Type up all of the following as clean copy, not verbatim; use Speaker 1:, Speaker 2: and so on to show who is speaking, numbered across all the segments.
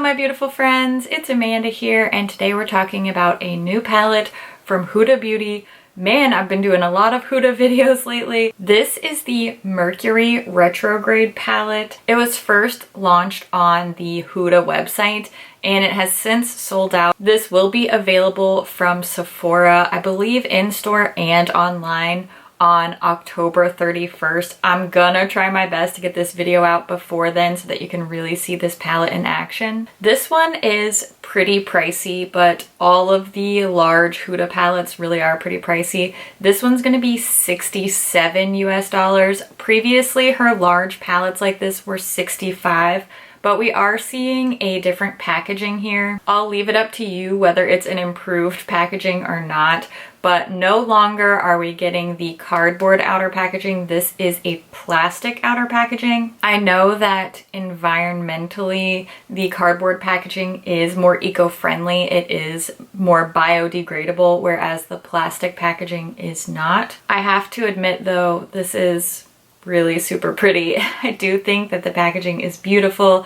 Speaker 1: my beautiful friends, it's Amanda here, and today we're talking about a new palette from Huda Beauty. Man, I've been doing a lot of Huda videos lately. This is the Mercury Retrograde palette. It was first launched on the Huda website and it has since sold out. This will be available from Sephora, I believe in store and online, on October 31st. I'm gonna try my best to get this video out before then so that you can really see this palette in action. This one is pretty pricey, but all of the large Huda palettes really are pretty pricey. This one's gonna be $67 US. Previously, her large palettes like this were $65. But we are seeing a different packaging here. I'll leave it up to you whether it's an improved packaging or not, but no longer are we getting the cardboard outer packaging. This is a plastic outer packaging. I know that environmentally the cardboard packaging is more eco-friendly. It is more biodegradable, whereas the plastic packaging is not. I have to admit though, this is really super pretty. I do think that the packaging is beautiful.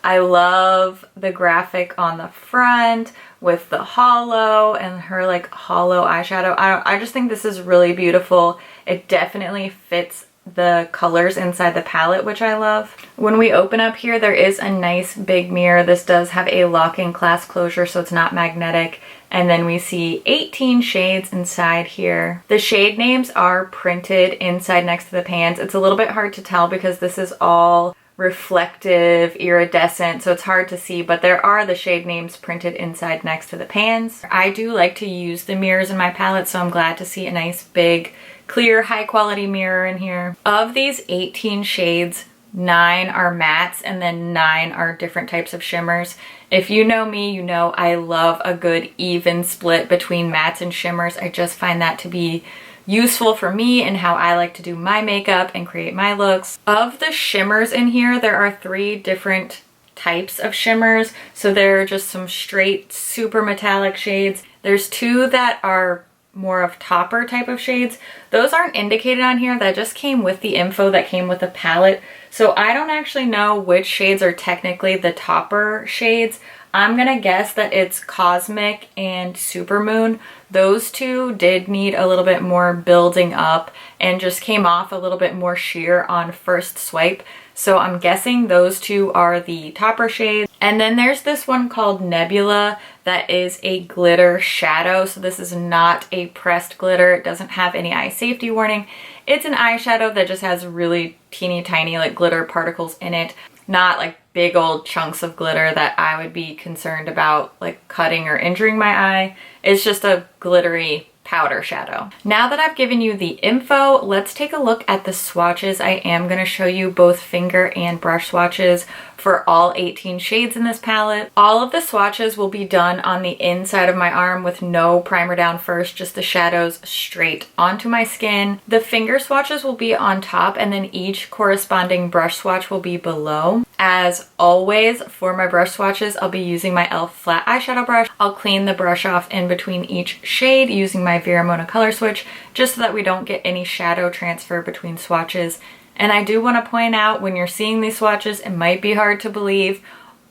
Speaker 1: I love the graphic on the front with the hollow and her like hollow eyeshadow. I just think this is really beautiful. It definitely fits the colors inside the palette, which I love. When we open up here, there is a nice big mirror. This does have a lock-in clasp closure, so it's not magnetic. And then we see 18 shades inside here. The shade names are printed inside next to the pans. It's a little bit hard to tell because this is all reflective, iridescent, so it's hard to see, but there are the shade names printed inside next to the pans. I do like to use the mirrors in my palette, so I'm glad to see a nice big clear high quality mirror in here. Of these 18 shades, 9 are mattes and then 9 are different types of shimmers. If you know me, you know I love a good even split between mattes and shimmers. I just find that to be useful for me and how I like to do my makeup and create my looks. Of the shimmers in here, there are 3 different types of shimmers. So there are just some straight super metallic shades. There's 2 that are more of topper type of shades. Those aren't indicated on here. That just came with the info that came with the palette. So I don't actually know which shades are technically the topper shades. I'm gonna guess that it's Cosmic and Supermoon. Those 2 did need a little bit more building up and just came off a little bit more sheer on first swipe. So I'm guessing those 2 are the topper shades. And then there's this one called Nebula that is a glitter shadow. So this is not a pressed glitter. It doesn't have any eye safety warning. It's an eyeshadow that just has really teeny tiny like glitter particles in it. Not like big old chunks of glitter that I would be concerned about like cutting or injuring my eye. It's just a glittery powder shadow. Now that I've given you the info, let's take a look at the swatches. I am going to show you both finger and brush swatches for all 18 shades in this palette. All of the swatches will be done on the inside of my arm with no primer down first, just the shadows straight onto my skin. The finger swatches will be on top and then each corresponding brush swatch will be below. As always, for my brush swatches, I'll be using my e.l.f. flat eyeshadow brush. I'll clean the brush off in between each shade using my Veramona color switch, just so that we don't get any shadow transfer between swatches. And I do want to point out, when you're seeing these swatches, it might be hard to believe,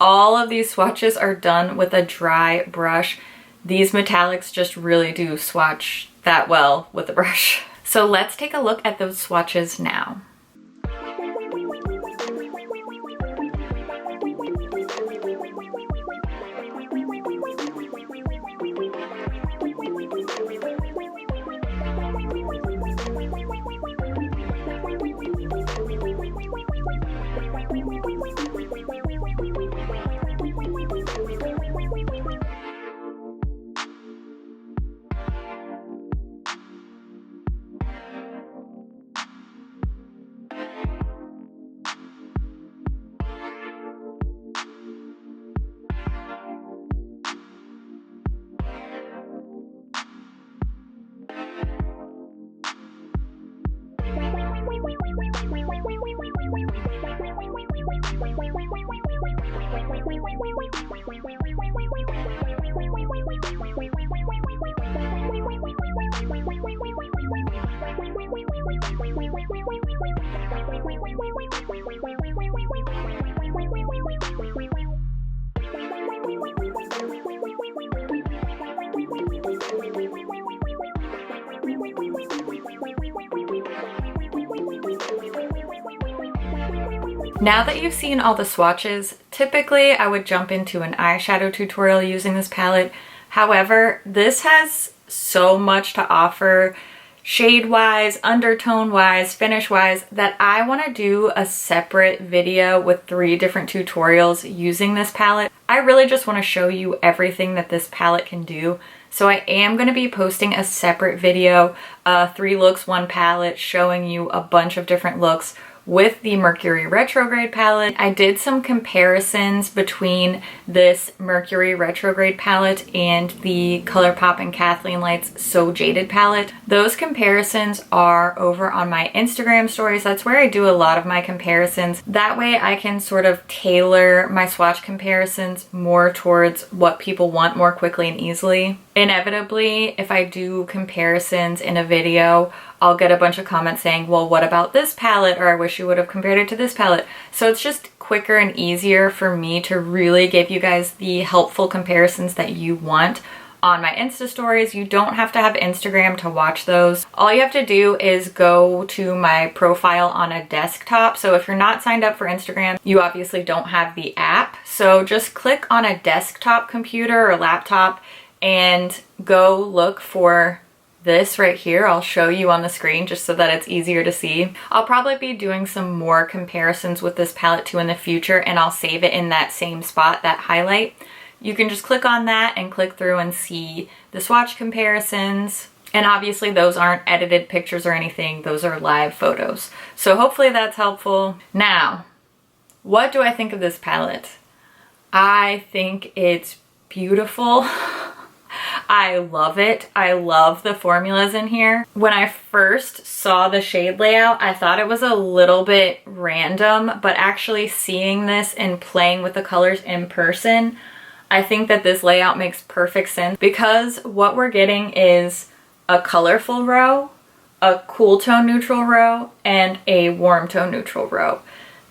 Speaker 1: all of these swatches are done with a dry brush. These metallics just really do swatch that well with the brush. So let's take a look at those swatches now. Now that you've seen all the swatches, typically I would jump into an eyeshadow tutorial using this palette. However, this has so much to offer shade-wise, undertone-wise, finish-wise, that I want to do a separate video with 3 different tutorials using this palette. I really just want to show you everything that this palette can do. So I am going to be posting a separate video, 3 looks, 1 palette, showing you a bunch of different looks with the Mercury Retrograde palette. I did some comparisons between this Mercury Retrograde palette and the ColourPop and Kathleen Light's So Jaded palette. Those comparisons are over on my Instagram stories. That's where I do a lot of my comparisons. That way I can sort of tailor my swatch comparisons more towards what people want more quickly and easily. Inevitably, if I do comparisons in a video, I'll get a bunch of comments saying, well, what about this palette? Or I wish you would have compared it to this palette. So it's just quicker and easier for me to really give you guys the helpful comparisons that you want on my Insta stories. You don't have to have Instagram to watch those. All you have to do is go to my profile on a desktop. So if you're not signed up for Instagram, you obviously don't have the app. So just click on a desktop computer or laptop and go look for this right here. I'll show you on the screen just so that it's easier to see. I'll probably be doing some more comparisons with this palette too in the future, and I'll save it in that same spot, that highlight. You can just click on that and click through and see the swatch comparisons. And obviously those aren't edited pictures or anything, those are live photos. So hopefully that's helpful. Now, what do I think of this palette? I think it's beautiful. I love it. I love the formulas in here. When I first saw the shade layout, I thought it was a little bit random, but actually seeing this and playing with the colors in person, I think that this layout makes perfect sense because what we're getting is a colorful row, a cool tone neutral row, and a warm tone neutral row.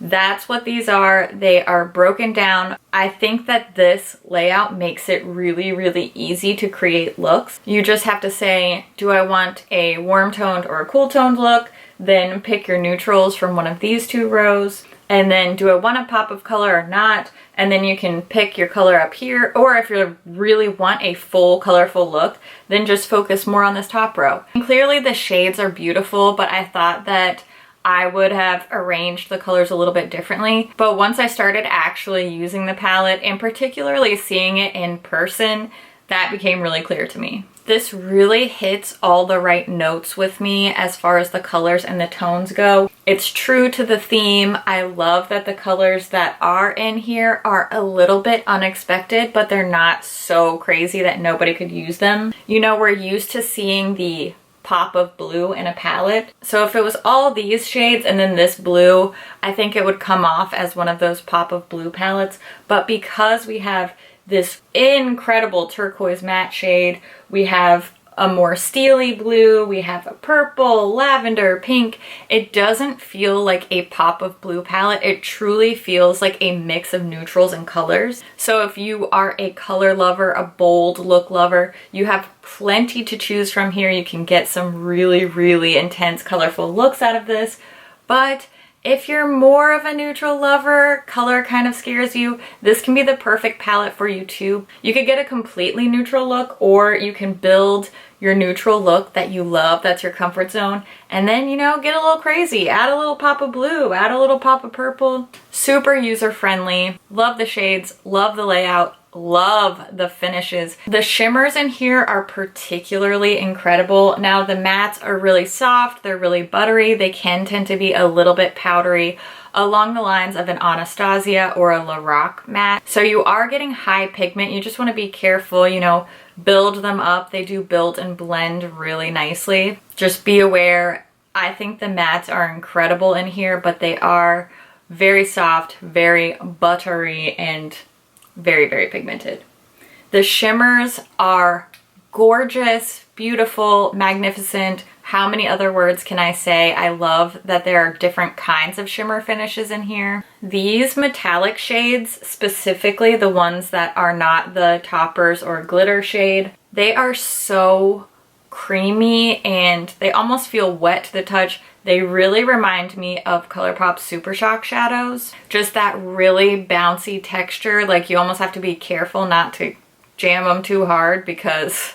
Speaker 1: That's what these are. They are broken down. I think that this layout makes it really, really easy to create looks. You just have to say, do I want a warm toned or a cool toned look? Then pick your neutrals from one of these 2 rows. And then do I want a pop of color or not? And then you can pick your color up here. Or if you really want a full colorful look, then just focus more on this top row. And clearly the shades are beautiful, but I thought that I would have arranged the colors a little bit differently. But once I started actually using the palette and particularly seeing it in person, that became really clear to me. This really hits all the right notes with me as far as the colors and the tones go. It's true to the theme. I love that the colors that are in here are a little bit unexpected, but they're not so crazy that nobody could use them. You know, we're used to seeing the pop of blue in a palette. So if it was all these shades and then this blue, I think it would come off as one of those pop of blue palettes. But because we have this incredible turquoise matte shade, we have a more steely blue, we have a purple, lavender, pink. It doesn't feel like a pop of blue palette. It truly feels like a mix of neutrals and colors. So if you are a color lover, a bold look lover, you have plenty to choose from here. You can get some really, really intense, colorful looks out of this. But if you're more of a neutral lover, color kind of scares you, this can be the perfect palette for you too. You could get a completely neutral look, or you can build your neutral look that you love, that's your comfort zone, and then, you know, get a little crazy. Add a little pop of blue, add a little pop of purple. Super user-friendly. Love the shades, love the layout, love the finishes. The shimmers in here are particularly incredible. Now the mattes are really soft, they're really buttery, they can tend to be a little bit powdery along the lines of an Anastasia or a Lorac matte. So you are getting high pigment, you just want to be careful, you know, build them up. They do build and blend really nicely. Just be aware, I think the mattes are incredible in here, but they are very soft, very buttery, and very, very pigmented. The shimmers are gorgeous, beautiful, magnificent. How many other words can I say? I love that there are different kinds of shimmer finishes in here. These metallic shades, specifically the ones that are not the toppers or glitter shade, They are so creamy and they almost feel wet to the touch. They really remind me of ColourPop Super Shock shadows. Just that really bouncy texture. Like you almost have to be careful not to jam them too hard because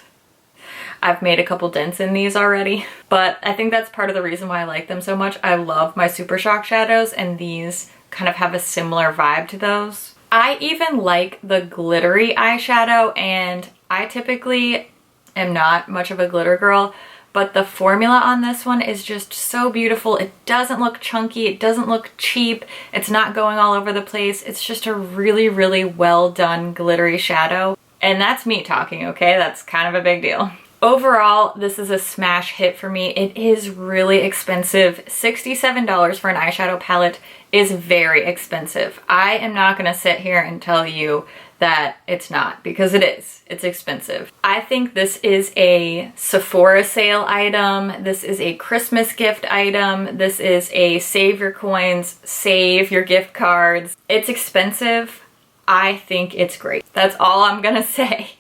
Speaker 1: I've made a couple dents in these already. But I think that's part of the reason why I like them so much. I love my Super Shock shadows and these kind of have a similar vibe to those. I even like the glittery eyeshadow, and I typically am not much of a glitter girl, but the formula on this one is just so beautiful. It doesn't look chunky, it doesn't look cheap, it's not going all over the place. It's just a really, really well done glittery shadow. And that's me talking, okay? That's kind of a big deal. Overall, this is a smash hit for me. It is really expensive. $67 for an eyeshadow palette is very expensive. I am not gonna sit here and tell you that it's not, because it is. It's expensive. I think this is a Sephora sale item. This is a Christmas gift item. This is a save your coins, save your gift cards. It's expensive. I think it's great. That's all I'm gonna say.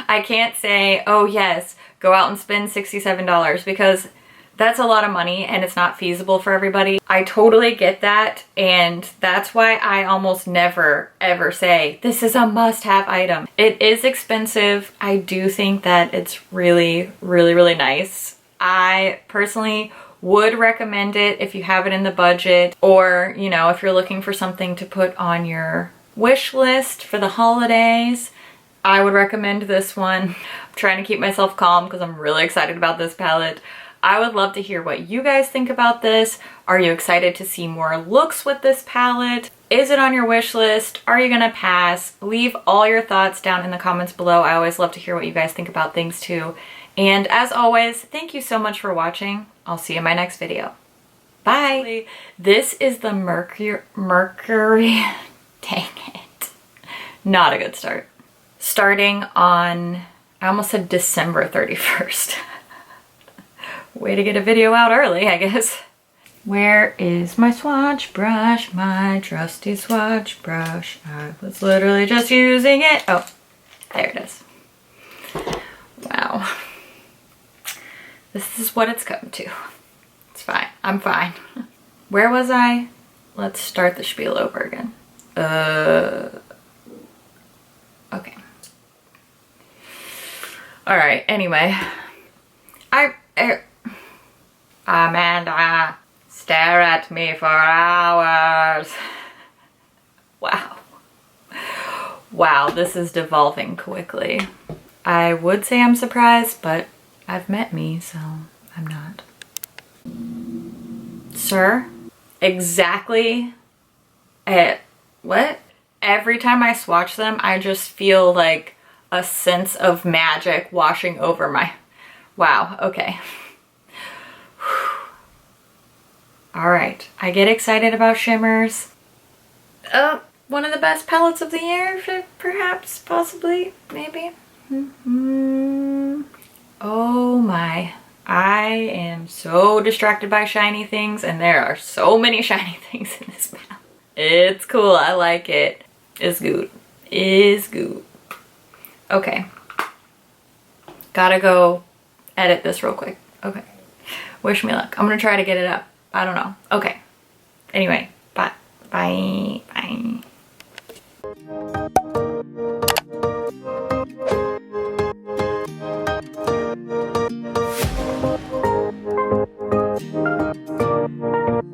Speaker 1: I can't say, oh yes, go out and spend $67 because that's a lot of money and it's not feasible for everybody. I totally get that, and that's why I almost never ever say this is a must-have item. It is expensive. I do think that it's really, really, really nice. I personally would recommend it if you have it in the budget, or you know, if you're looking for something to put on your wish list for the holidays. I would recommend this one. I'm trying to keep myself calm because I'm really excited about this palette. I would love to hear what you guys think about this. Are you excited to see more looks with this palette? Is it on your wish list? Are you gonna pass? Leave all your thoughts down in the comments below. I always love to hear what you guys think about things too. And as always, thank you so much for watching. I'll see you in my next video. Bye. This is the Mercury, dang it. Not a good start. Starting on, I almost said December 31st. Way to get a video out early, I guess. Where is my swatch brush? My trusty swatch brush. I was literally just using it. Oh, there it is. Wow. This is what it's come to. It's fine. I'm fine. Where was I? Let's start the spiel over again. Okay. All right, anyway. Amanda, stare at me for hours. Wow. Wow, this is devolving quickly. I would say I'm surprised, but I've met me, so I'm not. Sir? Exactly. What? Every time I swatch them, I just feel like a sense of magic washing over my... Wow, okay. All right, I get excited about shimmers. One of the best palettes of the year, perhaps, possibly, maybe. Oh my, I am so distracted by shiny things, and there are so many shiny things in this palette. It's cool, I like it. It's good. It's good. Okay. Gotta go edit this real quick. Okay. Wish me luck. I'm gonna try to get it up. I don't know. Okay. Anyway, bye. Bye.